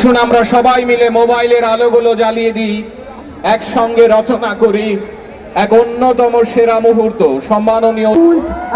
আসুন আমরা সবাই মিলে মোবাইলের আলোগুলো জ্বালিয়ে দিই, একসঙ্গে রচনা করি एक अन्यतम सेरा मुहूर्त सम्माननीय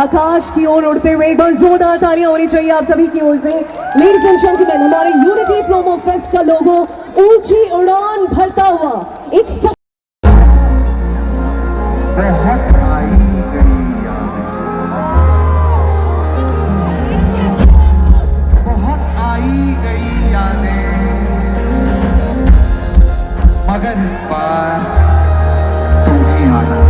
आकाश की ओर उड़ते हुए एक बार जोरदार तालियां होनी चाहिए आप सभी की ओर से। लेडीज एंड जेंटलमैन, हमारे यूनिटी प्रोमो फेस्ट का लोगो ऊंची उड़ान भरता हुआ एक बहुत आई गई यादें, बहुत आई गई यादें, मगर इस बार तुम्हें आना,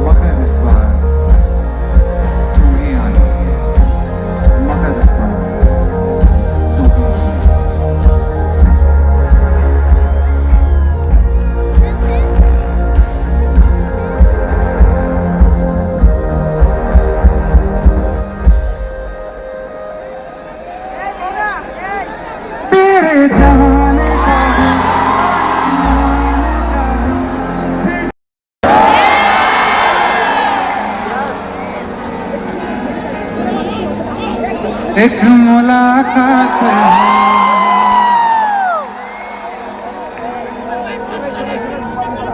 मगर इस बार तुम्हें आना, मगर इस बार तुम्हें तेरे जाने का एक मुलाकात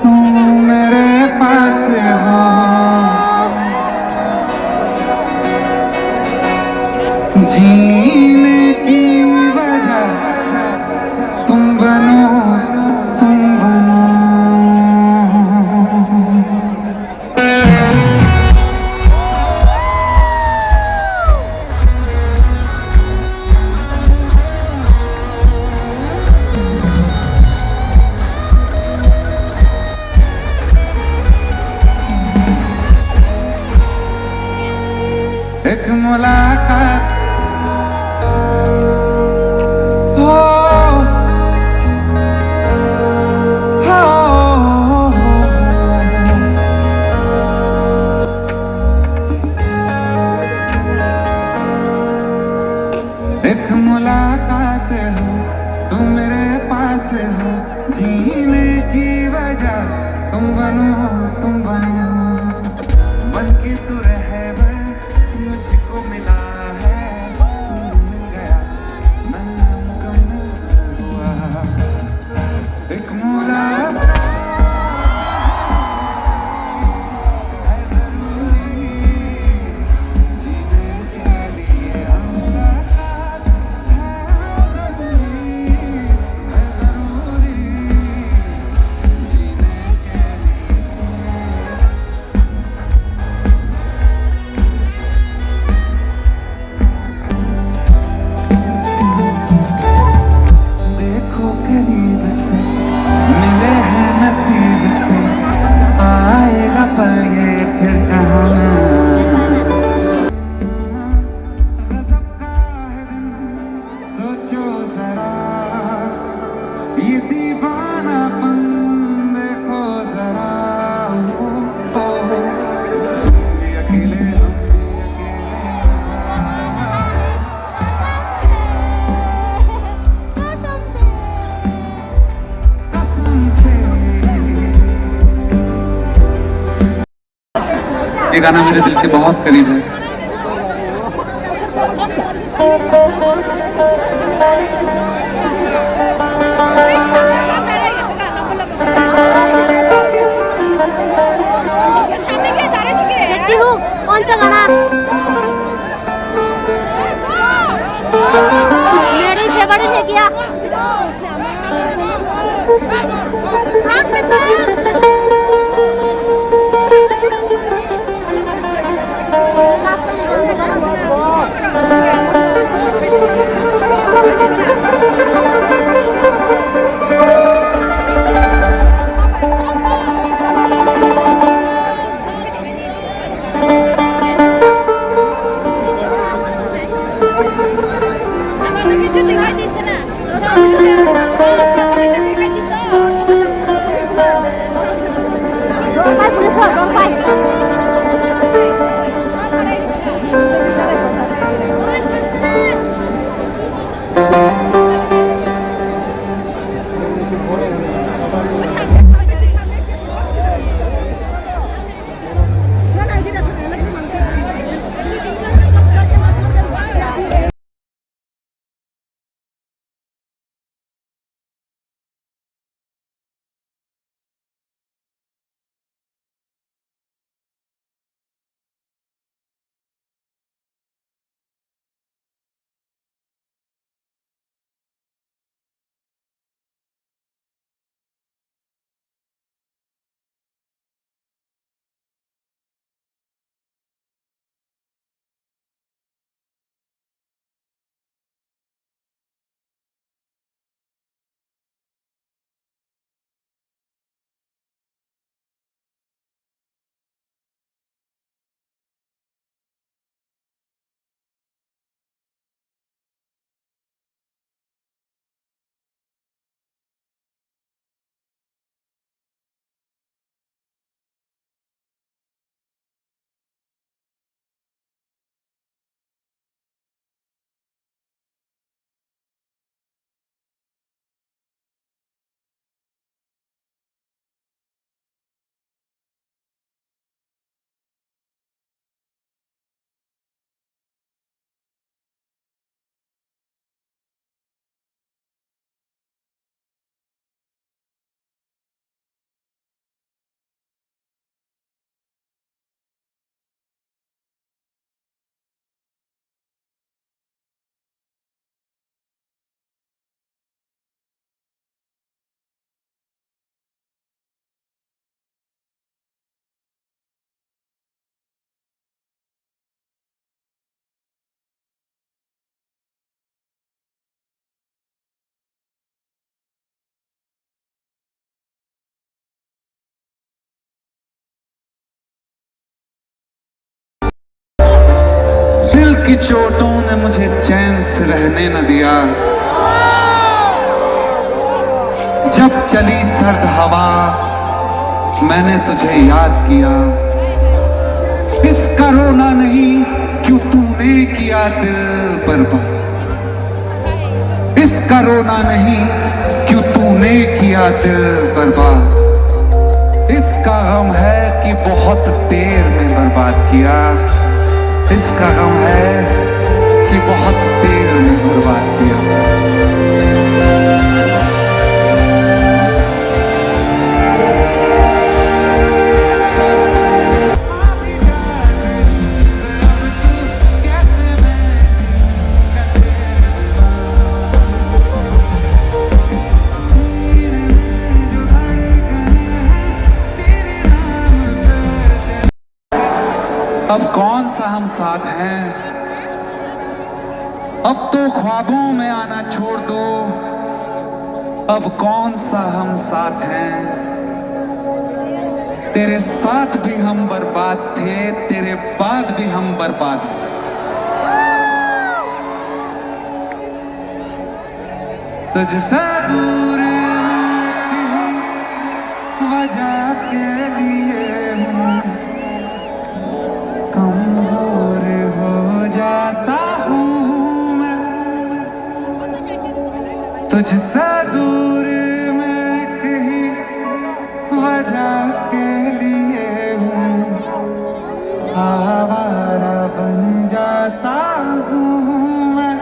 तुम मेरे पास हो, जीने की वजह तुम बनो, तुम बनो। एक मुलाकात हो, हो, एक मुलाकात हो, तुम मेरे पास हो, जीने की वजह तुम बनो, तुम बनो। मन की तू रहबर मुझको मिला है, तू मिल गया मैं मुकम्मल हुआ। एक मुलाकात है ज़रूरी जीने के लिए, मुलाकात है ज़रूरी जीने के लिए। देखो करीब से मिले हैं नसीब से, आएगा पल ये फिर कहाँ। गज़ब का है दिन सोचो जरा, ये दीवानापन देखो जरा। ये अकेले हम भी अकेले कसम से। ये गाना मेरे दिल के बहुत करीब है। कौन सा गाना? मेरी फेवरेट है क्या? Kita tinggal di sana. की चोटों ने मुझे चैन से रहने न दिया। जब चली सर्द हवा मैंने तुझे याद किया। इसका रोना नहीं क्यों तूने किया दिल बर्बाद। इसका रोना नहीं क्यों तूने किया दिल बर्बाद। इसका गम है कि बहुत देर में बर्बाद किया। इसका गम है कि बहुत देर में बर्बाद किया। अब कौन सा हम साथ हैं, अब तो ख्वाबों में आना छोड़ दो। अब कौन सा हम साथ हैं, तेरे साथ भी हम बर्बाद थे, तेरे बाद भी हम बर्बाद हैं। तुझसे दूर मैं वजह के लिए हूँ, कमजोर हो जाता हूँ मैं। तुझसे दूर मैं कहीं वजह के लिए हूँ, आवारा बन जाता हूँ मैं।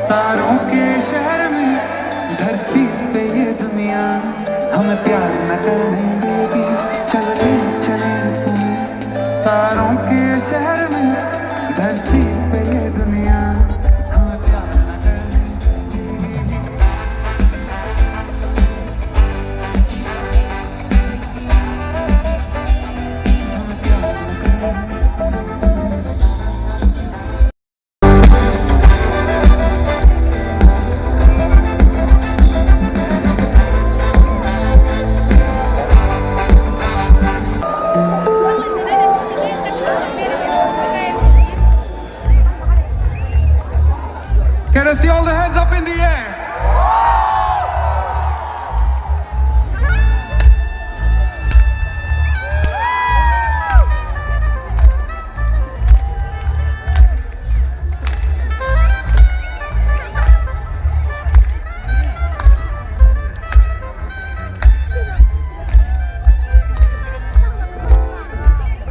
तारों के शहर में, धरती पे ये दुनिया हमें प्यार न करने देगी। चल ले चले तुम्हें तारों के शहर